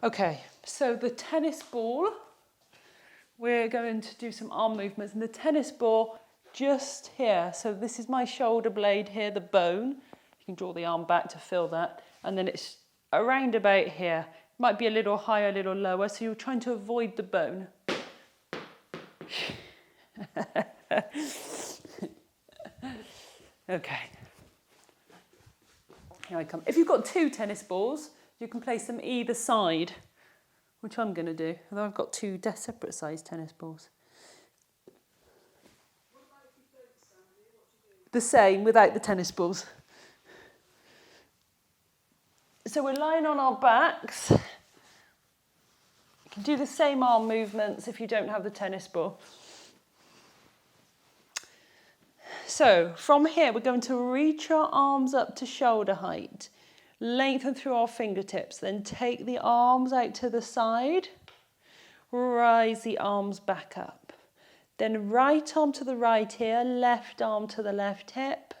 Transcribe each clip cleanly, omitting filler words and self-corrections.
Okay, so the tennis ball, we're going to do some arm movements, and the tennis ball just here. So this is my shoulder blade here, the bone. You can draw the arm back to feel that. And then it's around about here. It might be a little higher, a little lower. So you're trying to avoid the bone. Okay. Here I come. If you've got 2 tennis balls, you can place them either side, which I'm going to do, although I've got 2 separate size tennis balls. What about if you don't, Sandhya? What do you do? The same without the tennis balls. So we're lying on our backs. You can do the same arm movements if you don't have the tennis ball. So from here, we're going to reach our arms up to shoulder height, lengthen through our fingertips, then take the arms out to the side, rise the arms back up. Then right arm to the right ear, left arm to the left hip,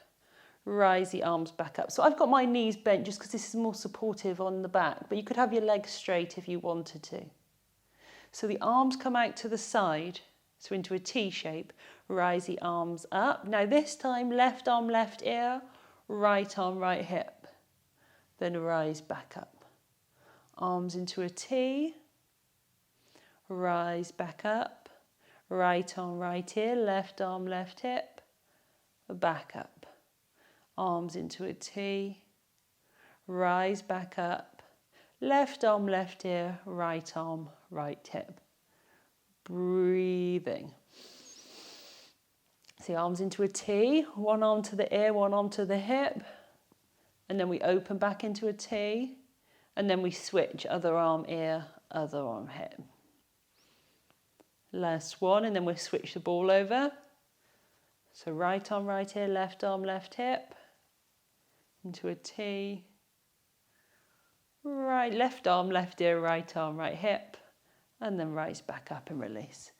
rise the arms back up. So I've got my knees bent just because this is more supportive on the back, but you could have your legs straight if you wanted to. So the arms come out to the side, so into a T shape, rise the arms up. Now this time, left arm, left ear, right arm, right hip. Then rise back up. Arms into a T, rise back up, right arm, right ear, left arm, left hip, back up. Arms into a T, rise back up, left arm, left ear, right arm, right hip. Breathing. So arms into a T, one arm to the ear, one arm to the hip, and then we open back into a T, and then we switch other arm ear, other arm hip. Last one, and then we'll switch the ball over. So right arm, right ear, left arm, left hip, into a T, right, left arm, left ear, right arm, right hip, and then rise back up and release.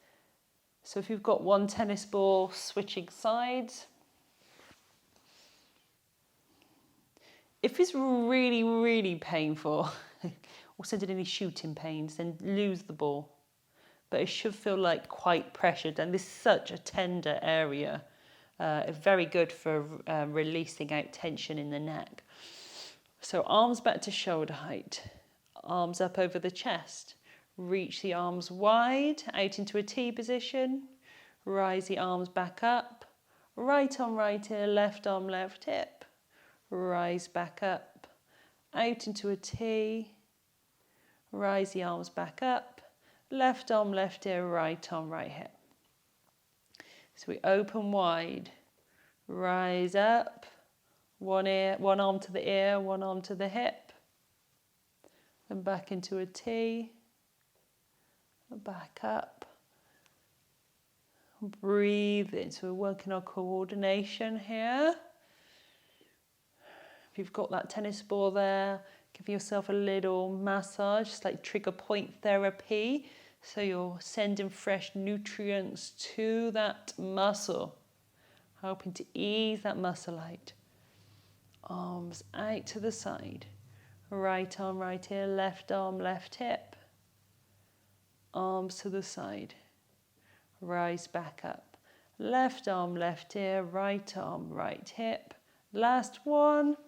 So if you've got one tennis ball, switching sides. If it's really, really painful, or sending any shooting pains, then lose the ball. But it should feel like quite pressured, and this is such a tender area. Very good for releasing out tension in the neck. So arms back to shoulder height, arms up over the chest. Reach the arms wide, out into a T position. Rise the arms back up. Right arm, right ear, left arm, left hip. Rise back up. Out into a T. Rise the arms back up. Left arm, left ear, right arm, right hip. So we open wide. Rise up. One arm to the ear, one arm to the hip. Then back into a T. Back up, breathe in. So we're working our coordination here. If you've got that tennis ball there, give yourself a little massage, just like trigger point therapy. So you're sending fresh nutrients to that muscle, helping to ease that muscle out. Arms out to the side. Right arm, right ear, left arm, left hip. Arms to the side, rise back up. Left arm, left ear, right arm, right hip. Last one.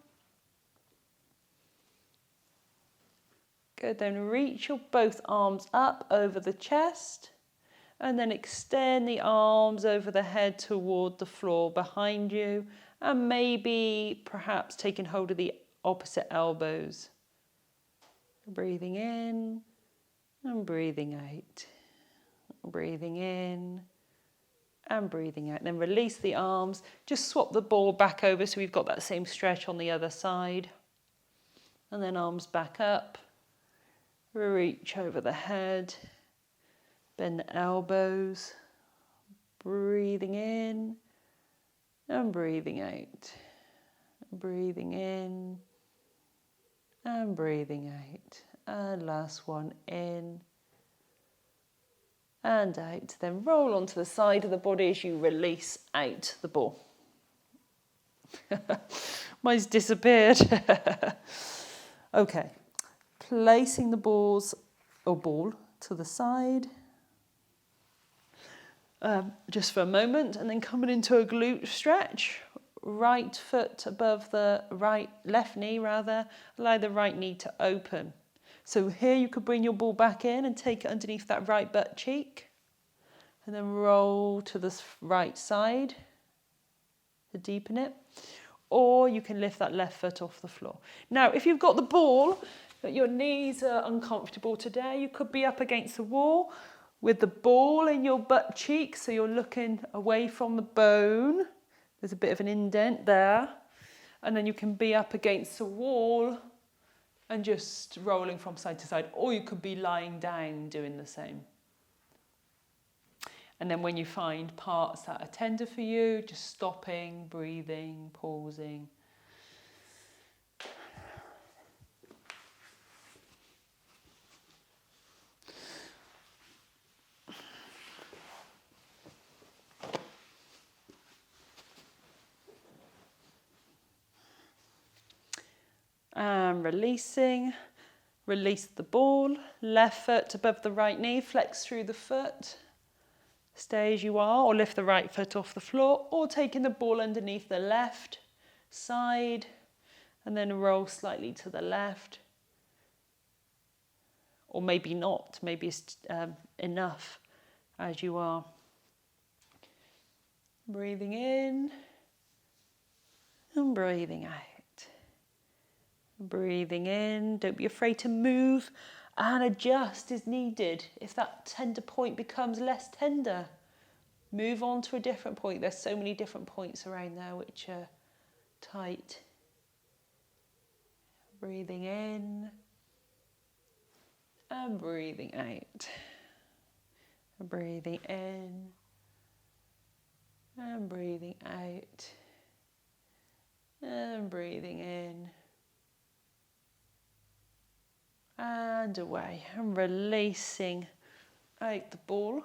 Good, then reach your both arms up over the chest and then extend the arms over the head toward the floor behind you, and maybe perhaps taking hold of the opposite elbows. Breathing in. And breathing out, breathing in and breathing out. Then release the arms, just swap the ball back over so we've got that same stretch on the other side. And then arms back up, reach over the head, bend the elbows, breathing in and breathing out, breathing in and breathing out. And last one, in and out. Then roll onto the side of the body as you release out the ball. Mine's disappeared. Okay, placing the ball to the side. Just for a moment, and then coming into a glute stretch. Right foot above the left knee rather. Allow the right knee to open. So here you could bring your ball back in and take it underneath that right butt cheek. And then roll to the right side to deepen it. Or you can lift that left foot off the floor. Now, if you've got the ball, but your knees are uncomfortable today, you could be up against the wall with the ball in your butt cheek, so you're looking away from the bone. There's a bit of an indent there. And then you can be up against the wall and just rolling from side to side. Or you could be lying down doing the same. And then when you find parts that are tender for you, just stopping, breathing, pausing. And releasing. Release the ball. Left foot above the right knee, flex through the foot. Stay as you are, or lift the right foot off the floor, or taking the ball underneath the left side and then roll slightly to the left. Or maybe not, maybe it's enough as you are. Breathing in and breathing out. Breathing in, don't be afraid to move and adjust as needed. If that tender point becomes less tender, move on to a different point. There's so many different points around there which are tight. Breathing in and breathing out. Breathing in and breathing out. And breathing in and away, and releasing out the ball.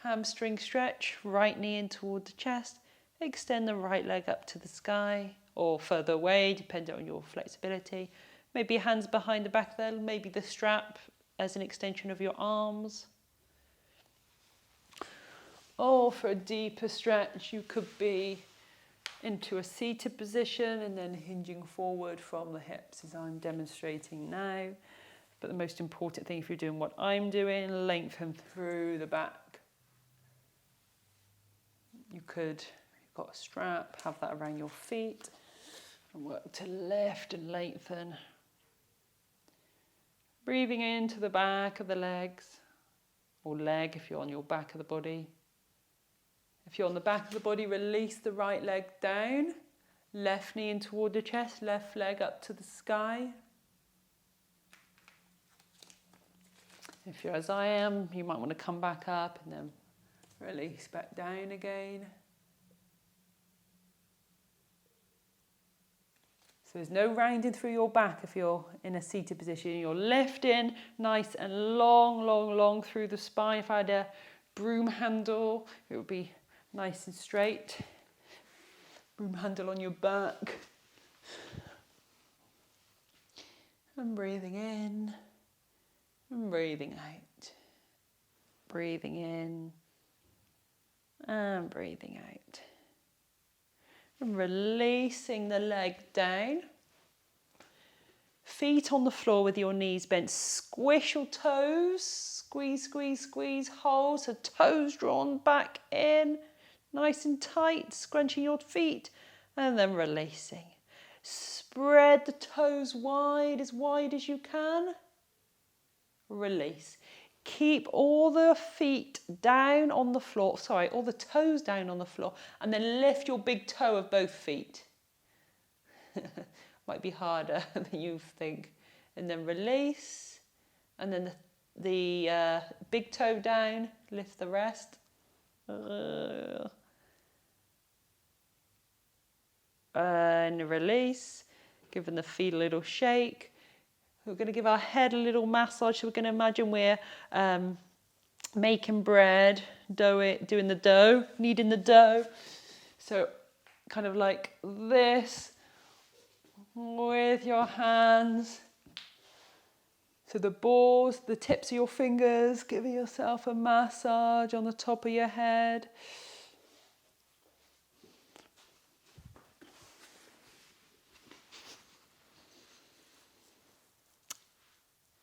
Hamstring stretch, right knee in toward the chest. Extend the right leg up to the sky or further away, depending on your flexibility. Maybe your hands behind the back there, maybe the strap as an extension of your arms. Or for a deeper stretch, you could be into a seated position and then hinging forward from the hips as I'm demonstrating now. But the most important thing, if you're doing what I'm doing, lengthen through the back. You could, if you've got a strap, have that around your feet and work to lift and lengthen. Breathing into the back of the legs, or leg if you're on your back of the body. If you're on the back of the body, release the right leg down, left knee in toward the chest, left leg up to the sky. If you're as I am, you might want to come back up and then release back down again. So there's no rounding through your back if you're in a seated position. You're lifting nice and long, long, long through the spine. If I had a broom handle, it would be nice and straight. Broom handle on your back. And breathing in and breathing out. Breathing in and breathing out. And releasing the leg down. Feet on the floor with your knees bent. Squish your toes. Squeeze, squeeze, squeeze. Hold. So toes drawn back in. Nice and tight. Scrunching your feet. And then releasing. Spread the toes wide as you can. Release. Keep all the feet down on the floor. All the toes down on the floor. And then lift your big toe of both feet. Might be harder than you think. And then release. And then the big toe down. Lift the rest. And release. Giving the feet a little shake. We're going to give our head a little massage. So we're going to imagine we're making bread, doing the dough, kneading the dough. So kind of like this with your hands. So the balls, the tips of your fingers, giving yourself a massage on the top of your head.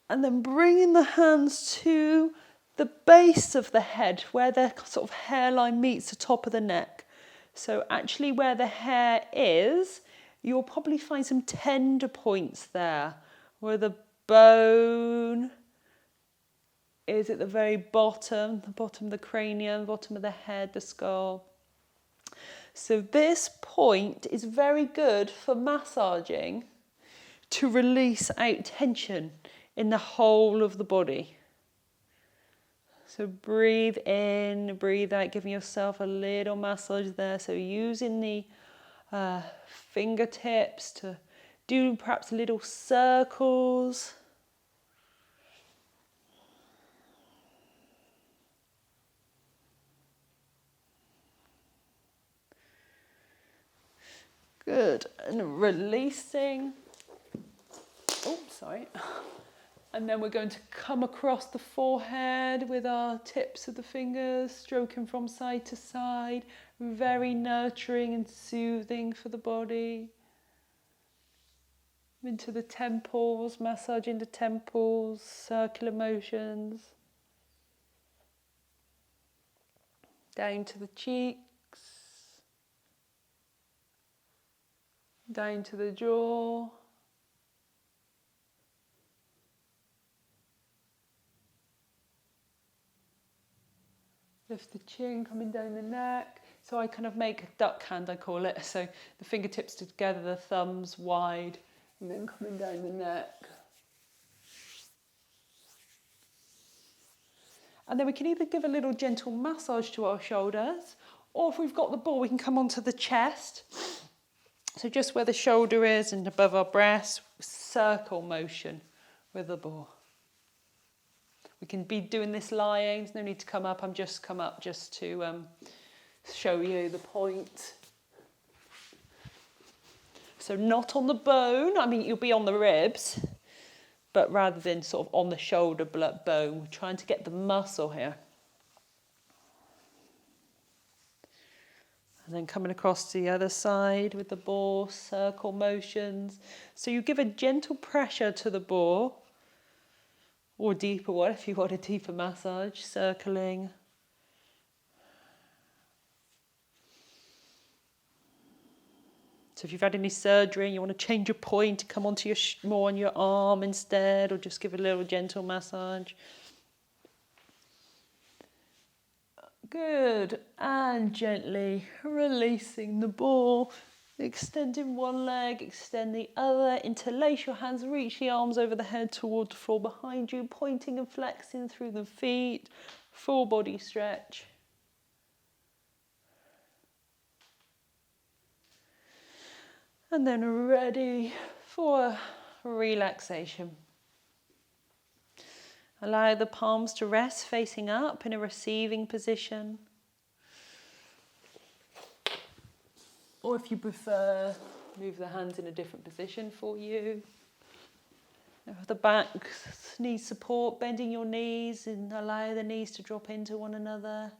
And then bringing the hands to the base of the head, where the sort of hairline meets the top of the neck. So actually where the hair is, you'll probably find some tender points there, where the bone is at the very bottom of the cranium, bottom of the head, the skull. So this point is very good for massaging to release out tension in the whole of the body. So breathe in, breathe out, giving yourself a little massage there. So using the fingertips to do perhaps little circles. Good. And releasing. Oh, sorry. And then we're going to come across the forehead with our tips of the fingers, stroking from side to side, very nurturing and soothing for the body. Into the temples, massaging the temples, circular motions. Down to the cheeks, down to the jaw. Lift the chin, coming down the neck. So I kind of make a duck hand, I call it. So the fingertips together, the thumbs wide, and then coming down the neck. And then we can either give a little gentle massage to our shoulders, or if we've got the ball, we can come onto the chest. So just where the shoulder is and above our breast, circle motion with the ball. We can be doing this lying, there's no need to come up. I'm just come up just to show you the point. So not on the bone, I mean you'll be on the ribs, but rather than sort of on the shoulder bone, we're trying to get the muscle here. And then coming across to the other side with the ball, circle motions. So you give a gentle pressure to the ball, or deeper one if you want a deeper massage, circling. So if you've had any surgery and you want to change your point, come onto your more on your arm instead, or just give a little gentle massage. Good. And gently releasing the ball, extending one leg, extend the other, interlace your hands, reach the arms over the head toward the floor behind you, pointing and flexing through the feet, full body stretch. And then ready for relaxation. Allow the palms to rest facing up in a receiving position. Or if you prefer, move the hands in a different position for you. If the back needs support, bending your knees and allow the knees to drop into one another.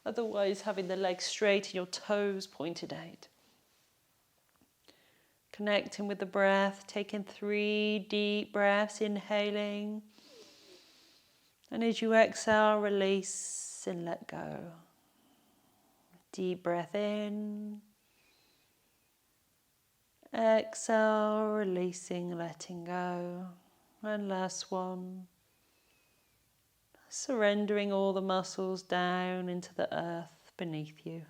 Otherwise, having the legs straight and your toes pointed out. Connecting with the breath, taking 3 deep breaths, inhaling. And as you exhale, release and let go. Deep breath in. Exhale, releasing, letting go. And last one. Surrendering all the muscles down into the earth beneath you.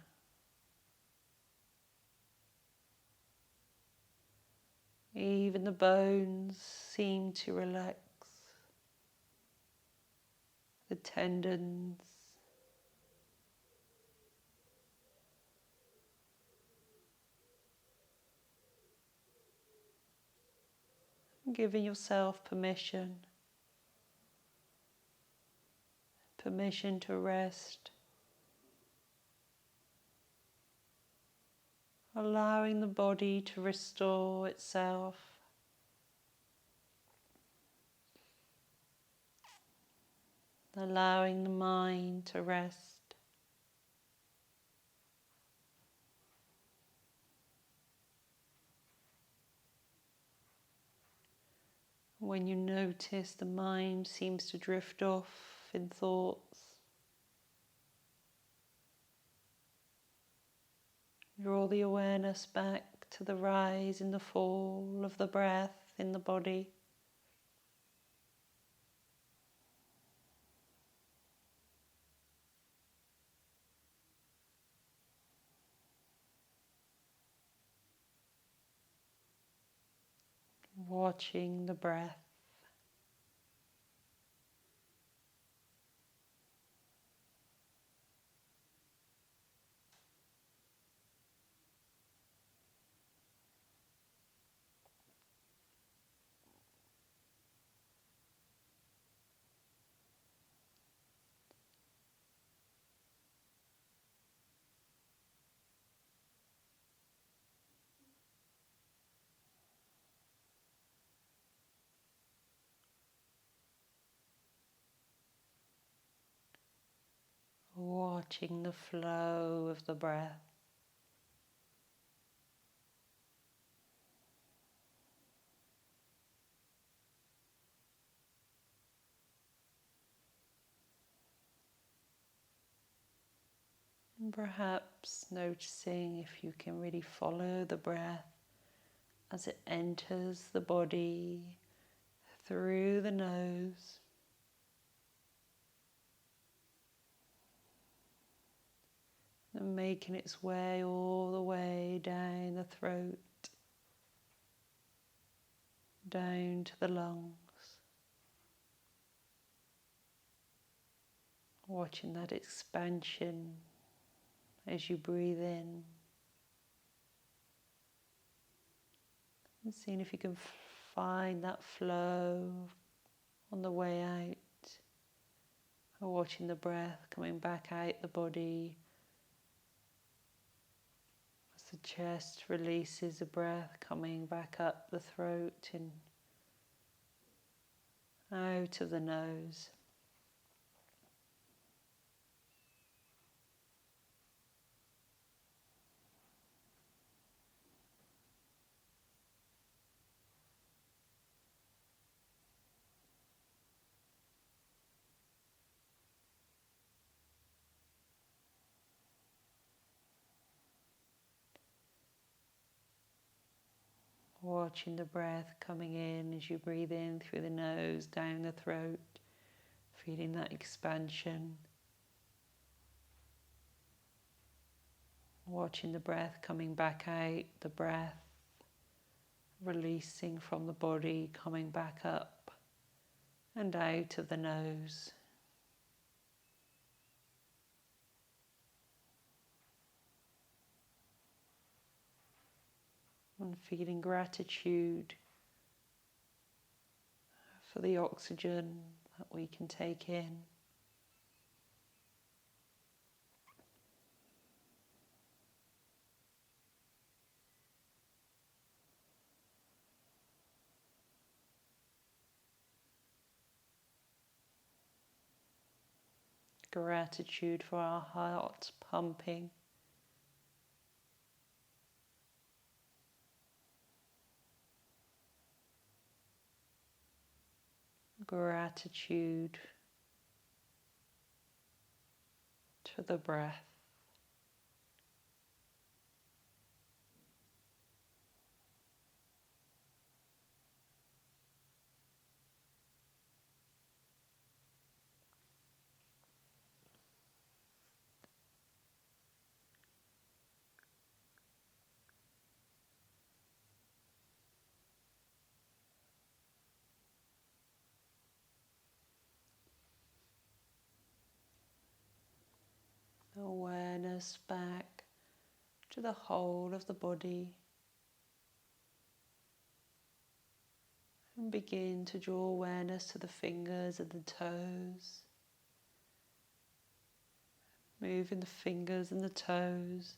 Even the bones seem to relax. The tendons. Giving yourself permission to rest. Allowing the body to restore itself. allowing the mind to rest. When you notice the mind seems to drift off in thoughts, draw the awareness back to the rise and the fall of the breath in the body. Watching the breath. Watching the flow of the breath. And perhaps noticing if you can really follow the breath as it enters the body through the nose, and making its way all the way down the throat, down to the lungs. Watching that expansion as you breathe in, and seeing if you can find that flow on the way out, or watching the breath coming back out the body as the chest releases the breath, coming back up the throat and out of the nose. Watching the breath coming in as you breathe in through the nose, down the throat, feeling that expansion. Watching the breath coming back out, the breath releasing from the body, coming back up and out of the nose. And feeling gratitude for the oxygen that we can take in. Gratitude for our heart pumping. Gratitude to the breath. Awareness back to the whole of the body, and begin to draw awareness to the fingers and the toes, moving the fingers and the toes